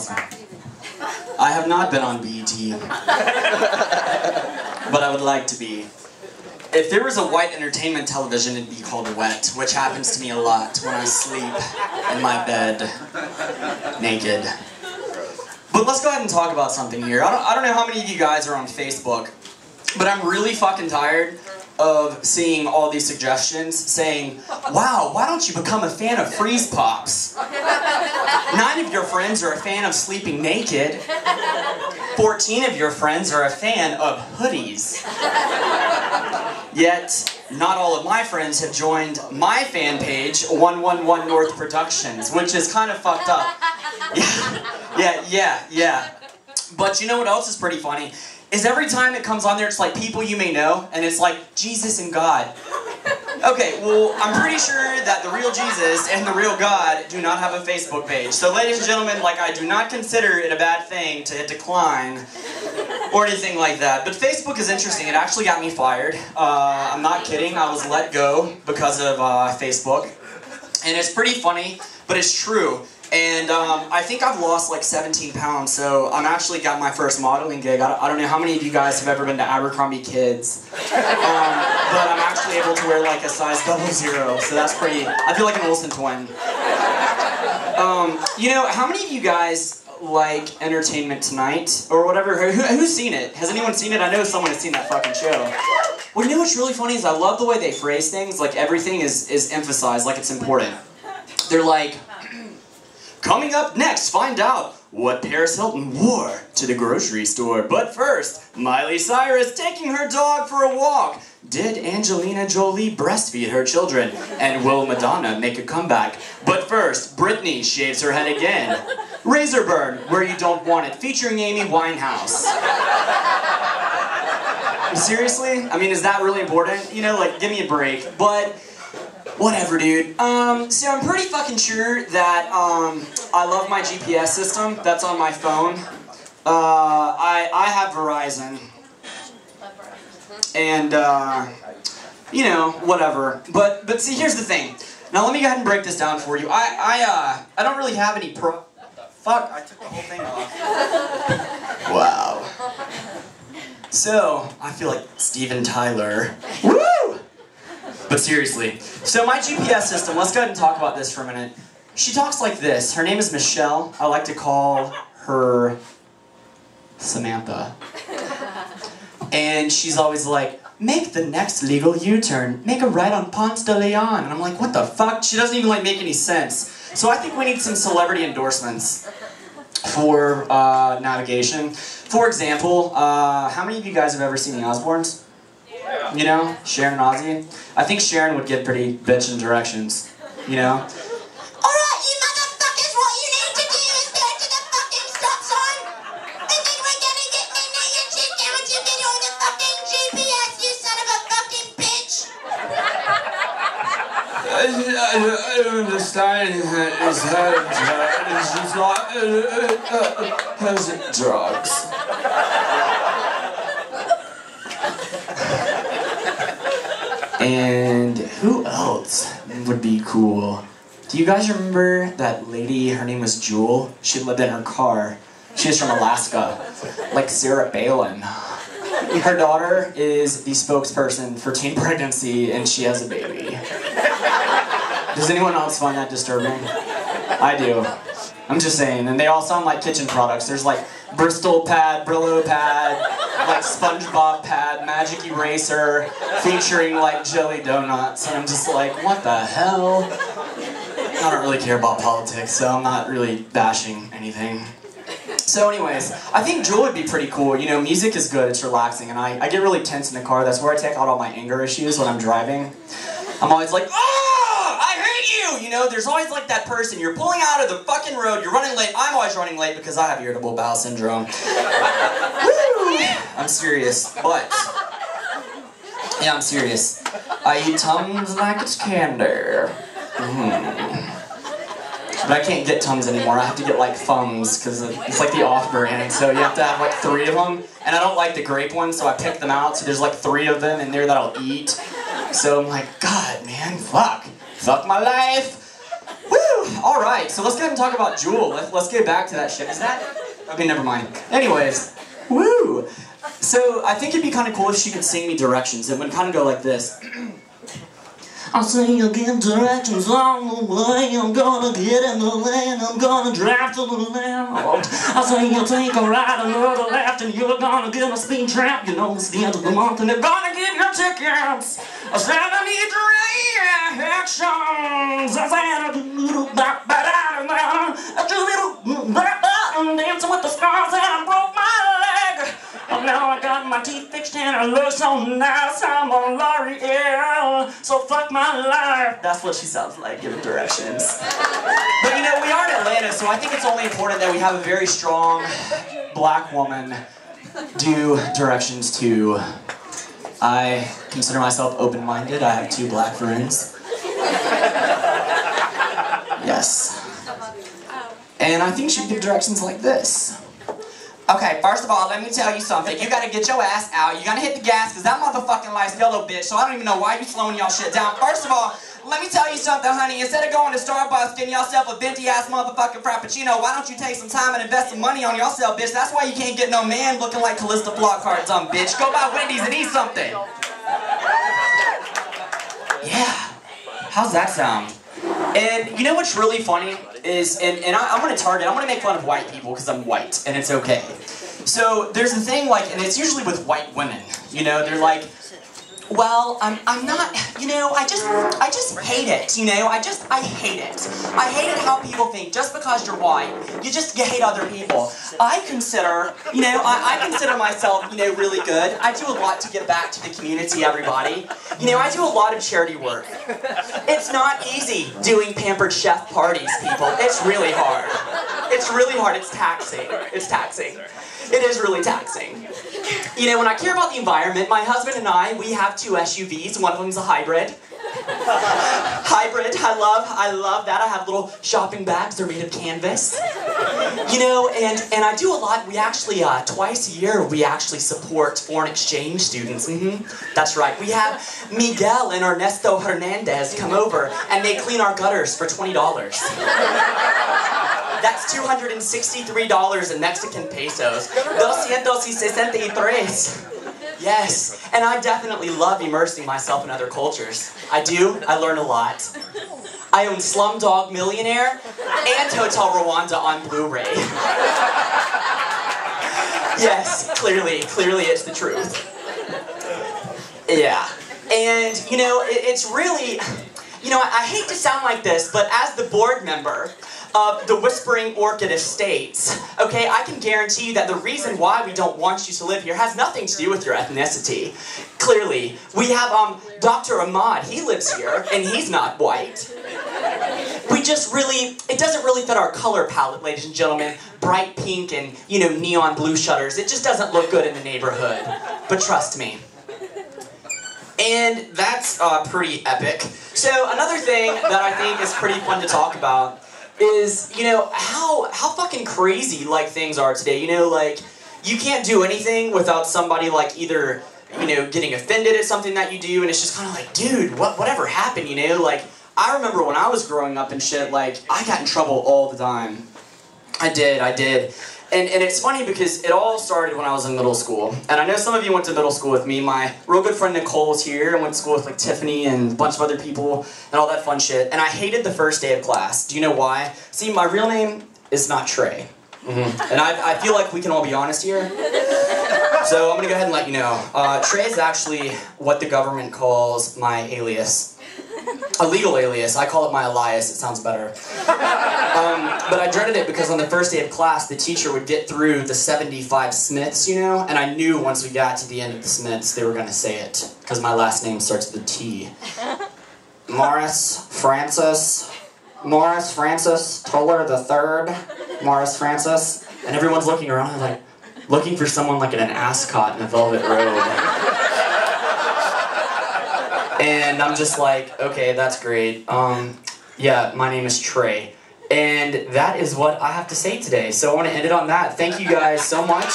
awesome. I have not been on BET, but I would like to be. If there was a white entertainment television, it'd be called Wet, which happens to me a lot when I sleep in my bed, naked. But let's go ahead and talk about something here. I don't know how many of you guys are on Facebook, but I'm really fucking tired of seeing all these suggestions saying, wow, why don't you become a fan of Freeze Pops? 9 of your friends are a fan of sleeping naked. 14 of your friends are a fan of hoodies. Yet, not all of my friends have joined my fan page, 111 North Productions, which is kind of fucked up. Yeah. But you know what else is pretty funny? Is every time it comes on there, it's like people you may know, and it's like Jesus and God. Okay, well, I'm pretty sure that the real Jesus and the real God do not have a Facebook page. So ladies and gentlemen, like, I do not consider it a bad thing to hit decline or anything like that. But Facebook is interesting. It actually got me fired. I'm not kidding. I was let go because of Facebook. And it's pretty funny, but it's true. And I think I've lost like 17 pounds, so I'm actually got my first modeling gig. I don't know how many of you guys have ever been to Abercrombie Kids, but I'm actually able to wear like a size 00, so that's pretty, I feel like an Olsen twin. You know, how many of you guys like Entertainment Tonight, or whatever? Who's seen it? Has anyone seen it? I know someone has seen that fucking show. Well, you know what's really funny is I love the way they phrase things, like everything is emphasized, like it's important. They're like, coming up next, find out what Paris Hilton wore to the grocery store. But first, Miley Cyrus taking her dog for a walk. Did Angelina Jolie breastfeed her children? And will Madonna make a comeback? But first, Britney shaves her head again. Razor burn, where you don't want it, featuring Amy Winehouse. Seriously? I mean, is that really important? You know, like, give me a break. But whatever, dude. So I'm pretty fucking sure that I love my GPS system that's on my phone. I have Verizon. And, you know, whatever. But see, here's the thing. Now let me go ahead and break this down for you. I don't really have any What the fuck? I took the whole thing off. Wow. So, I feel like Steven Tyler. Woo! But seriously, so my GPS system, let's go ahead and talk about this for a minute. She talks like this. Her name is Michelle. I like to call her Samantha. And she's always like, make the next legal U-turn. Make a right on Ponce de Leon. And I'm like, what the fuck? She doesn't even like make any sense. So I think we need some celebrity endorsements for navigation. For example, how many of you guys have ever seen the Osbournes? You know, Sharon and Ozzy. I think Sharon would get pretty bitchin' directions, you know? Alright, you motherfuckers, what you need to do is go to the fucking stop sign, and then we're gonna get in there and sit down to get on the fucking GPS, you son of a fucking bitch! I don't understand. It's her drugs. She's not. How's it drugs? And who else would be cool? Do you guys remember that lady, her name was Jewel? She lived in her car. She was from Alaska, like Sarah Palin. Her daughter is the spokesperson for teen pregnancy, and she has a baby. Does anyone else find that disturbing? I do. I'm just saying, and they all sound like kitchen products. There's like Bristol pad, Brillo pad, like SpongeBob pad, Magic Eraser, featuring like jelly donuts, and I'm just like, what the hell? I don't really care about politics, so I'm not really bashing anything. So anyways, I think Jewel would be pretty cool. You know, music is good, it's relaxing, and I get really tense in the car. That's where I take out all my anger issues when I'm driving. I'm always like, oh, I hate you! You know, there's always like that person, you're pulling out of the fucking road, you're running late. I'm always running late because I have irritable bowel syndrome. Woo! I'm serious, but yeah, I'm serious. I eat Tums like it's candy. But I can't get Tums anymore. I have to get like Thumbs because it's like the off-brand. So you have to have like 3 of them. And I don't like the grape ones, so I pick them out. So there's like 3 of them in there that I'll eat. So I'm like, God, man, fuck. Fuck my life. Woo! All right, so let's go ahead and talk about Jewel. Let's get back to that shit. Is that? Okay, never mind. Anyways, woo. So I think it'd be kind of cool if she could sing me directions. It would kind of go like this. I'll sing you again directions on the way. I'm gonna get in the lane. I'm gonna drive to the left. I'll say you'll take a right and the left, and you're gonna get a speed trap. You know it's the end of the month, and they're gonna give you tickets. I said I need directions. I said I do little dancing with the stars, and I broke my leg. Oh, now I got my teeth fixed and I look so nice. I'm on L'Oreal, so fuck my life. That's what she sounds like, giving directions. But you know, we are in Atlanta, so I think it's only important that we have a very strong black woman do directions too. I consider myself open-minded. I have 2 black friends. Yes. And I think she'd give directions like this. Okay, first of all, let me tell you something. You gotta get your ass out. You gotta hit the gas, because that motherfucking light's yellow, bitch, so I don't even know why you slowing y'all shit down. First of all, let me tell you something, honey. Instead of going to Starbucks getting yourself a venti-ass motherfucking frappuccino, why don't you take some time and invest some money on yourself, bitch? That's why you can't get no man looking like Callista Flockhart, dumb bitch. Go buy Wendy's and eat something. Yeah. How's that sound? And you know what's really funny is, and I'm gonna make fun of white people because I'm white, and it's okay. So there's a thing like, and it's usually with white women, you know, they're like, well, I'm not, you know, I just hate it, you know, I hate it. I hate it how people think just because you're white, you hate other people. I consider, you know, I consider myself, you know, really good. I do a lot to give back to the community, everybody. You know, I do a lot of charity work. It's not easy doing Pampered Chef parties, people. It's really hard. It's really hard. It's taxing. It's taxing. It is really taxing. You know, when I care about the environment, my husband and I, we have 2 SUVs. One of them's a hybrid. Hybrid, I love that. I have little shopping bags. They're made of canvas. You know, and I do a lot. We actually, twice a year, we actually support foreign exchange students. That's right. We have Miguel and Ernesto Hernandez come over, and they clean our gutters for $20. That's $263 in Mexican pesos. 263. Yes, and I definitely love immersing myself in other cultures. I do. I learn a lot. I own Slumdog Millionaire and Hotel Rwanda on Blu-ray. Yes, clearly it's the truth. Yeah, and you know, it's really, you know, I hate to sound like this, but as the board member of the Whispering Orchid Estates, okay, I can guarantee you that the reason why we don't want you to live here has nothing to do with your ethnicity. Clearly, we have Dr. Ahmad, he lives here, and he's not white. We just really, it doesn't really fit our color palette, ladies and gentlemen. Bright pink and, you know, neon blue shutters. It just doesn't look good in the neighborhood. But trust me. And that's pretty epic. So another thing that I think is pretty fun to talk about is, you know, how fucking crazy, like, things are today. You know, like, you can't do anything without somebody, like, either, you know, getting offended at something that you do, and it's just kind of like, dude, whatever happened, you know? Like, I remember when I was growing up and shit, like, I got in trouble all the time. I did. And it's funny because it all started when I was in middle school. And I know some of you went to middle school with me. My real good friend Nicole was here. I went to school with like Tiffany and a bunch of other people and all that fun shit. And I hated the first day of class. Do you know why? See, my real name is not Trey. And I feel like we can all be honest here. So I'm going to go ahead and let you know. Trey is actually what the government calls my alias. A legal alias. I call it my Elias. It sounds better. But I dreaded it because on the first day of class, the teacher would get through the 75 Smiths, you know? And I knew once we got to the end of the Smiths, they were going to say it. Because my last name starts with a T. Morris Francis Toler III. Morris Francis. And everyone's looking around and like, looking for someone like in an ascot in a velvet robe. And I'm just like, okay, that's great. Yeah, my name is Trey. And that is what I have to say today. So I want to end it on that. Thank you guys so much.